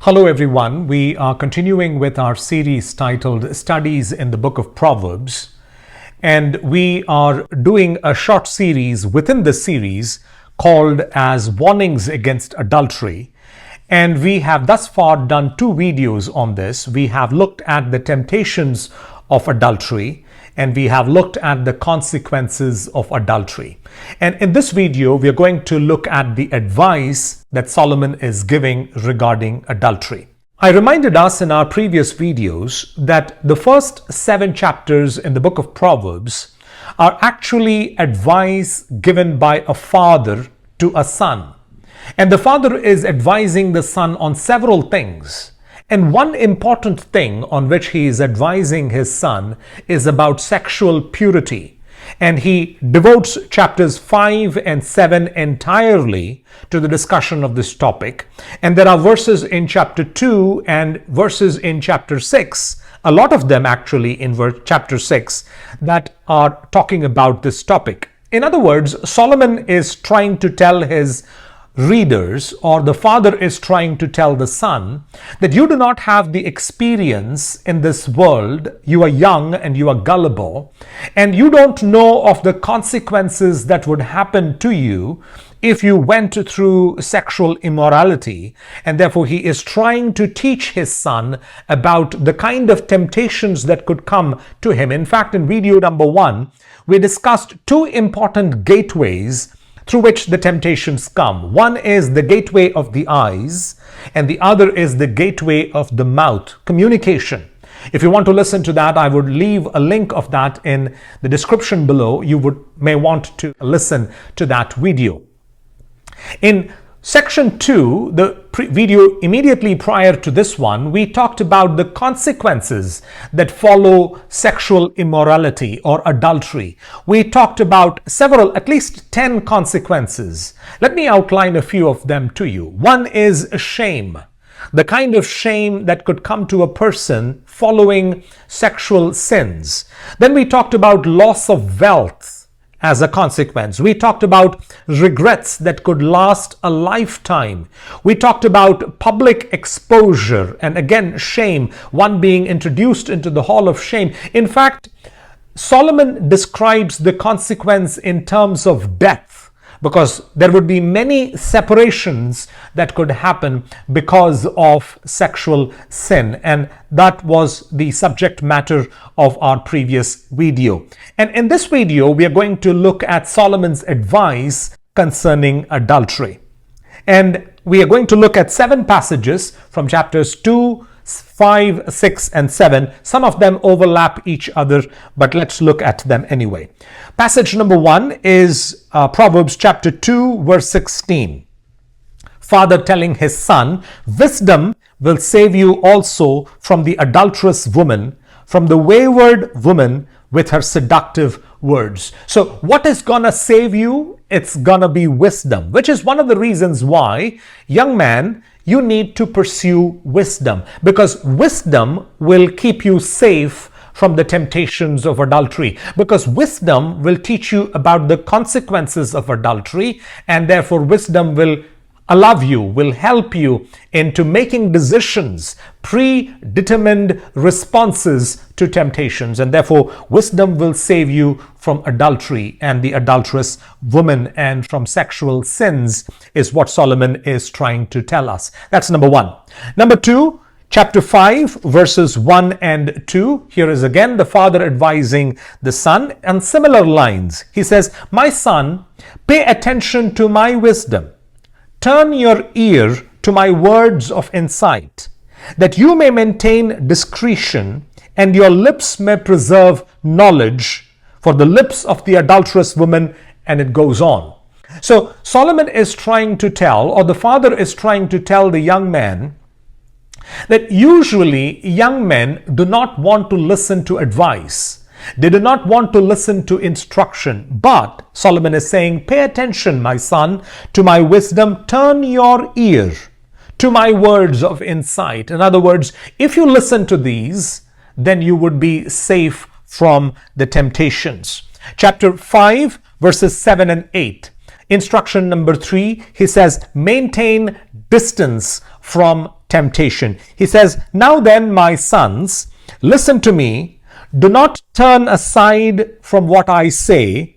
Hello everyone, we are continuing with our series titled Studies in the Book of Proverbs, and we are doing a short series within the series called as Warnings Against Adultery. And we have thus far done two videos on this. We have looked at the temptations of adultery and we have looked at the consequences of adultery. And in this video, we are going to look at the advice that Solomon is giving regarding adultery. I reminded us in our previous videos that the first 7 chapters in the book of Proverbs are actually advice given by a father to a son. And the father is advising the son on several things. And one important thing on which he is advising his son is about sexual purity. And he devotes chapters 5 and 7 entirely to the discussion of this topic. And there are verses in chapter 2 and verses in chapter 6, a lot of them actually in chapter 6, that are talking about this topic. In other words, Solomon is trying to tell his readers, or the father is trying to tell the son, that you do not have the experience in this world. You are young and you are gullible, and you don't know of the consequences that would happen to you if you went through sexual immorality. And therefore he is trying to teach his son about the kind of temptations that could come to him. In fact, in video number 1, we discussed 2 important gateways through which the temptations come. One is the gateway of the eyes, and the other is the gateway of the mouth, communication. If you want to listen to that, I would leave a link of that in the description below. You may want to listen to that video. In section 2, the video immediately prior to this one, we talked about the consequences that follow sexual immorality or adultery. We talked about several, at least 10 consequences. Let me outline a few of them to you. One is shame, the kind of shame that could come to a person following sexual sins. Then we talked about loss of wealth as a consequence. We talked about regrets that could last a lifetime. We talked about public exposure and again shame, one being introduced into the hall of shame. In fact, Solomon describes the consequence in terms of death, because there would be many separations that could happen because of sexual sin. And that was the subject matter of our previous video. And in this video, we are going to look at Solomon's advice concerning adultery. And we are going to look at 7 passages from chapters 2, 5, 6, and 7. Some of them overlap each other, but let's look at them anyway. Passage number 1 is Proverbs chapter 2, verse 16. Father telling his son, "Wisdom will save you also from the adulterous woman, from the wayward woman with her seductive words." So what is gonna save you? It's gonna be wisdom, which is one of the reasons why, young man, you need to pursue wisdom, because wisdom will keep you safe from the temptations of adultery, because wisdom will teach you about the consequences of adultery, and therefore wisdom will will help you into making decisions, predetermined responses to temptations. And therefore wisdom will save you from adultery and the adulterous woman and from sexual sins, is what Solomon is trying to tell us. That's number 1. Number 2, chapter 5, verses 1 and 2. Here is again the father advising the son on similar lines. He says, "My son, pay attention to my wisdom. Turn your ear to my words of insight, that you may maintain discretion and your lips may preserve knowledge, for the lips of the adulterous woman," and it goes on. So Solomon is trying to tell, or the father is trying to tell the young man, that usually young men do not want to listen to advice. They do not want to listen to instruction. But Solomon is saying, "Pay attention, my son, to my wisdom. Turn your ear to my words of insight." In other words, if you listen to these, then you would be safe from the temptations. Chapter 5, verses 7 and 8. Instruction number 3, he says, maintain distance from temptation. He says, "Now then, my sons, listen to me. Do not turn aside from what I say.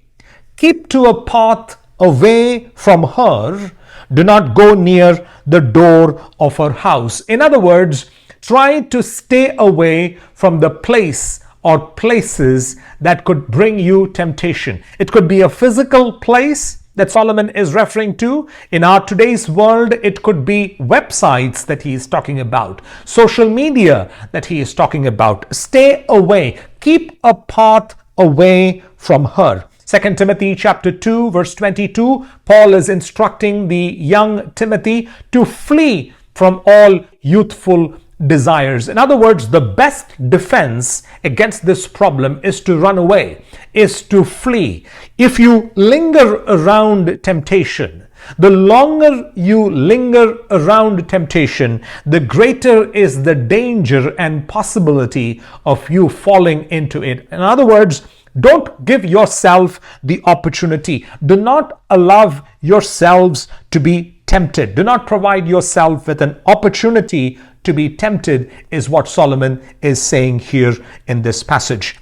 Keep to a path away from her. Do not go near the door of her house." In other words, try to stay away from the place or places that could bring you temptation. It could be a physical place that Solomon is referring to. In our today's world, it could be websites that he is talking about, social media that he is talking about. Stay away. Keep a path away from her. 2 Timothy chapter 2 verse 22, Paul is instructing the young Timothy to flee from all youthful desires. In other words, the best defense against this problem is to run away, is to flee. If you linger around temptation, the longer you linger around temptation, the greater is the danger and possibility of you falling into it. In other words, don't give yourself the opportunity. Do not allow yourselves to be tempted. Do not provide yourself with an opportunity to be tempted, is what Solomon is saying here in this passage.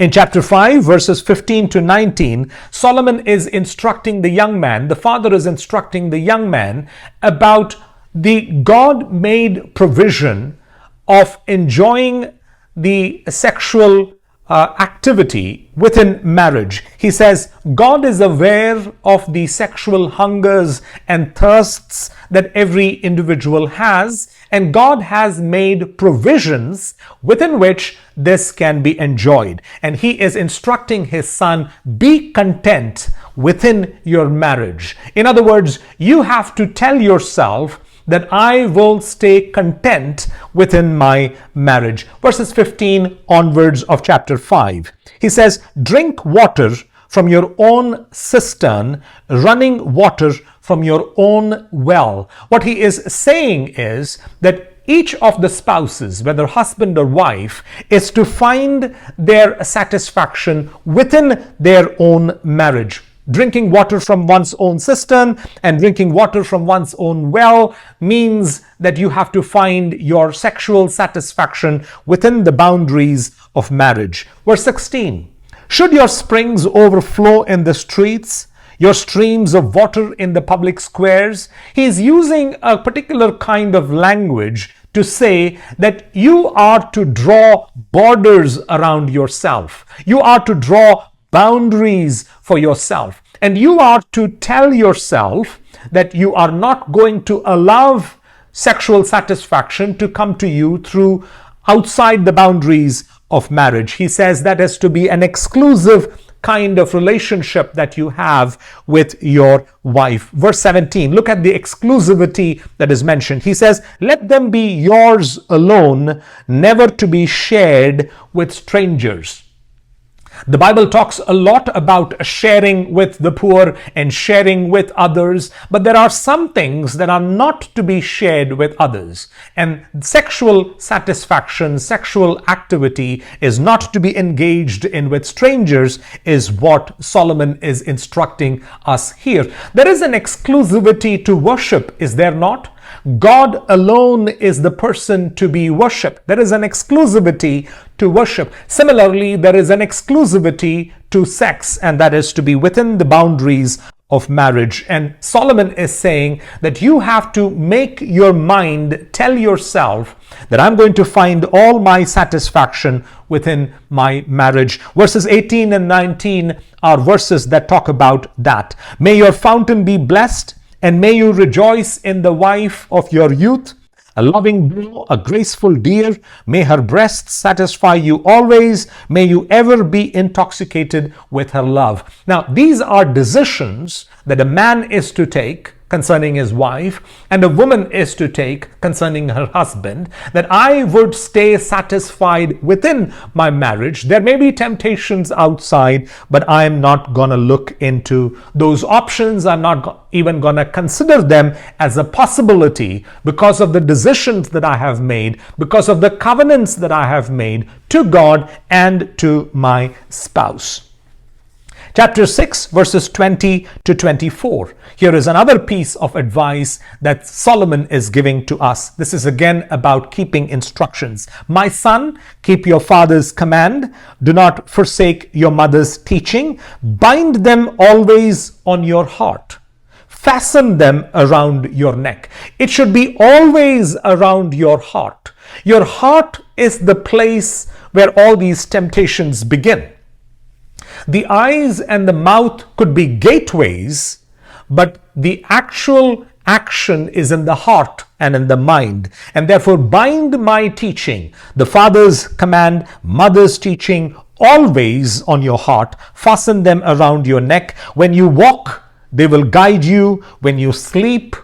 In chapter 5, verses 15 to 19, Solomon is instructing the young man, the father is instructing the young man about the God-made provision of enjoying the sexual activity within marriage. He says, God is aware of the sexual hungers and thirsts that every individual has, and God has made provisions within which this can be enjoyed. And he is instructing his son, be content within your marriage. In other words, you have to tell yourself that I will stay content within my marriage. Verses 15 onwards of chapter 5. He says, drink water from your own cistern, running water from your own well. What he is saying is that each of the spouses, whether husband or wife, is to find their satisfaction within their own marriage. Drinking water from one's own cistern and drinking water from one's own well means that you have to find your sexual satisfaction within the boundaries of marriage. Verse 16, should your springs overflow in the streets, your streams of water in the public squares? He is using a particular kind of language to say that you are to draw borders around yourself. You are to draw boundaries for yourself. And you are to tell yourself that you are not going to allow sexual satisfaction to come to you through outside the boundaries of marriage. He says that is to be an exclusive kind of relationship that you have with your wife. Verse 17, look at the exclusivity that is mentioned. He says, let them be yours alone, never to be shared with strangers. The Bible talks a lot about sharing with the poor and sharing with others, but there are some things that are not to be shared with others. And sexual satisfaction, sexual activity is not to be engaged in with strangers, is what Solomon is instructing us here. There is an exclusivity to worship, is there not? God alone is the person to be worshipped. There is an exclusivity to worship. Similarly, there is an exclusivity to sex, and that is to be within the boundaries of marriage. And Solomon is saying that you have to make your mind tell yourself that I'm going to find all my satisfaction within my marriage. Verses 18 and 19 are verses that talk about that. May your fountain be blessed, and may you rejoice in the wife of your youth, a loving doe, a graceful deer. May her breasts satisfy you always. May you ever be intoxicated with her love. Now, these are decisions that a man is to take concerning his wife and a woman is to take concerning her husband, that I would stay satisfied within my marriage. There may be temptations outside, but I'm not going to look into those options. I'm not even going to consider them as a possibility because of the decisions that I have made, because of the covenants that I have made to God and to my spouse. Chapter 6, verses 20 to 24. Here is another piece of advice that Solomon is giving to us. This is again about keeping instructions. My son, keep your father's command. Do not forsake your mother's teaching. Bind them always on your heart. Fasten them around your neck. It should be always around your heart. Your heart is the place where all these temptations begin. The eyes and the mouth could be gateways, but the actual action is in the heart and in the mind. And therefore, bind my teaching, the father's command, mother's teaching, always on your heart. Fasten them around your neck. When you walk, they will guide you. When you sleep,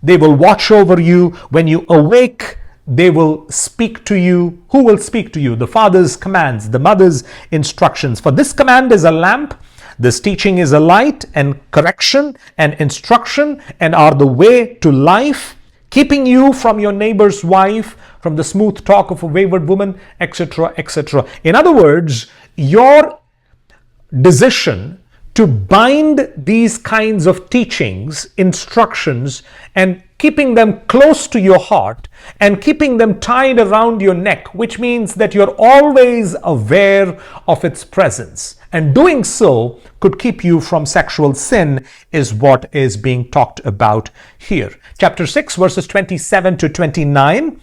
they will watch over you. When you awake, they will speak to you. Who will speak to you? The father's commands, the mother's instructions. For this command is a lamp, this teaching is a light, and correction and instruction and are the way to life, keeping you from your neighbor's wife, from the smooth talk of a wayward woman, etc., etc. In other words, your decision to bind these kinds of teachings, instructions, and keeping them close to your heart and keeping them tied around your neck, which means that you're always aware of its presence. And doing so could keep you from sexual sin, is what is being talked about here. Chapter 6, verses 27 to 29,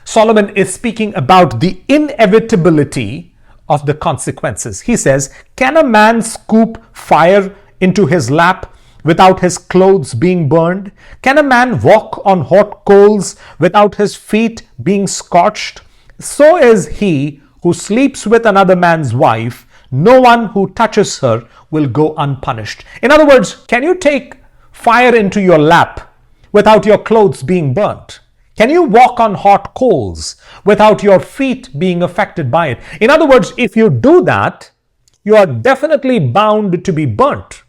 Solomon is speaking about the inevitability of the consequences. He says, can a man scoop fire into his lap without his clothes being burned? Can a man walk on hot coals without his feet being scorched? So is he who sleeps with another man's wife. No one who touches her will go unpunished. In other words, can you take fire into your lap without your clothes being burnt? Can you walk on hot coals without your feet being affected by it? In other words, if you do that, you are definitely bound to be burnt.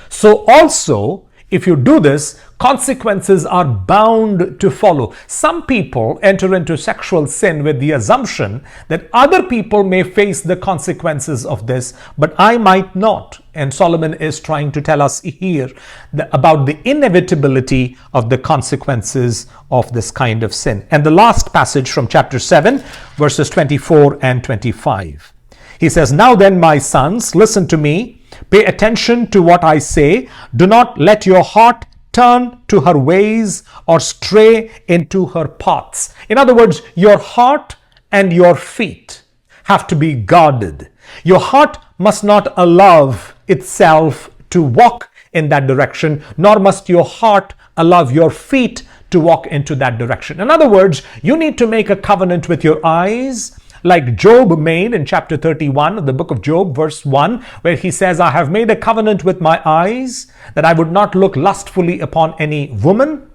So also, if you do this, consequences are bound to follow. Some people enter into sexual sin with the assumption that other people may face the consequences of this, but I might not. And Solomon is trying to tell us here about the inevitability of the consequences of this kind of sin. And the last passage from chapter 7, verses 24 and 25. He says, now then, my sons, listen to me. Pay attention to what I say. Do not let your heart turn to her ways or stray into her paths. In other words, your heart and your feet have to be guarded. Your heart must not allow itself to walk in that direction, nor must your heart allow your feet to walk into that direction. In other words, you need to make a covenant with your eyes, like Job made in chapter 31 of the book of Job, verse 1, where he says, I have made a covenant with my eyes that I would not look lustfully upon any woman.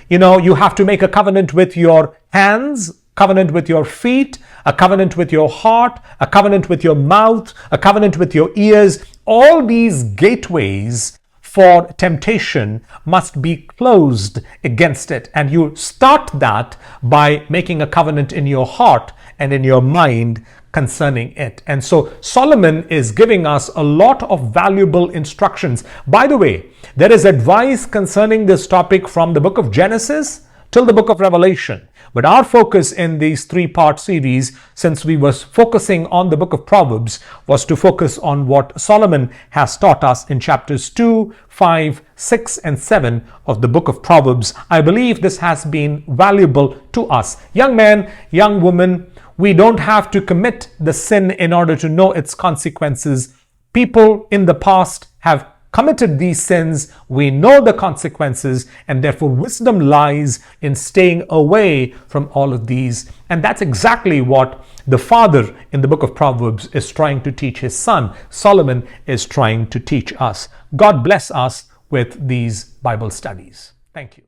You know, you have to make a covenant with your hands, covenant with your feet, a covenant with your heart, a covenant with your mouth, a covenant with your ears. All these gateways for temptation must be closed against it. And you start that by making a covenant in your heart and in your mind concerning it. And so Solomon is giving us a lot of valuable instructions. By the way, there is advice concerning this topic from the book of Genesis till the book of Revelation. But our focus in these three-part series, since we were focusing on the book of Proverbs, was to focus on what Solomon has taught us in chapters 2, 5, 6, and 7 of the book of Proverbs. I believe this has been valuable to us. Young man, young woman, we don't have to commit the sin in order to know its consequences. People in the past have committed these sins. We know the consequences, and therefore wisdom lies in staying away from all of these. And that's exactly what the father in the book of Proverbs is trying to teach his son. Solomon is trying to teach us. God bless us with these Bible studies. Thank you.